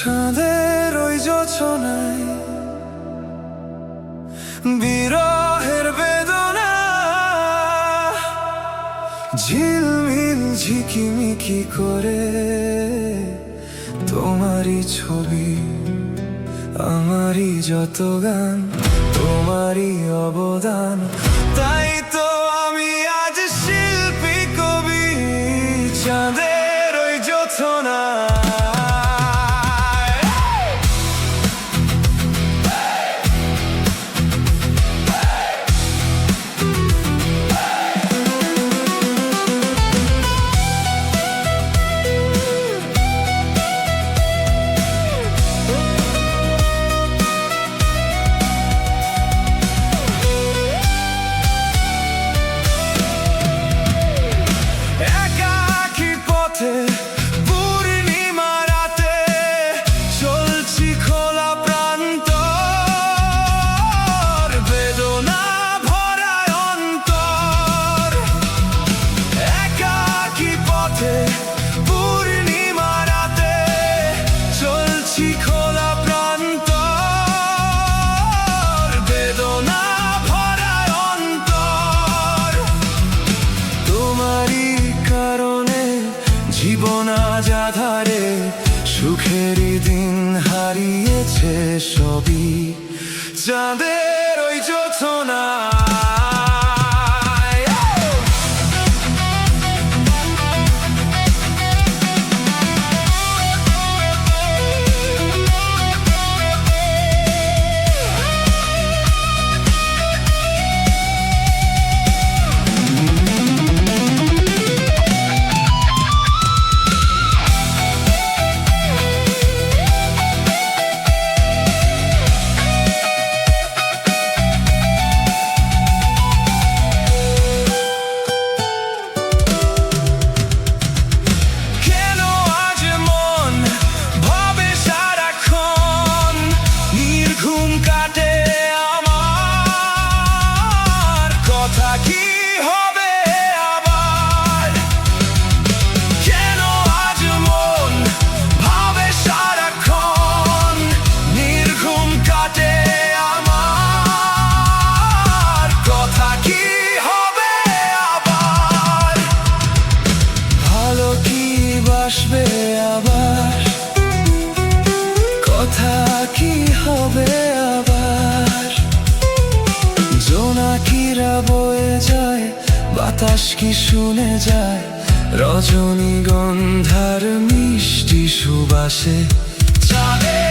চাঁদের ওই যোছনায় বিরহের বেদনা ঝিলমিল ঝিকিমিকি করে তোমারই ছবি, আমারই যত গান, তোমারই অবদান। তাই তো আমি আজ শিল্পী কবি, চাঁদের ওই যোছনা। পূর্ণিমা রাতে চলছি খোলা প্রান্তর, বেদনা ভরা অন্তর। একাকী পথে পূর্ণিমা রাতে চলছি খোলা প্রান্তর, বেদনা ভরা অন্তর। তোমারই কারণে জীবন আজ আধারে, সুখেরই দিন হারিয়েছে সবই চাঁদের ওই যোছনা। আসবে আবার কথা কি হবে আবার, জোনাকিরা বয়ে যায়, বাতাস কি শুনে যায়, রজনীগন্ধার মিষ্টি সুবাসে চাঁদে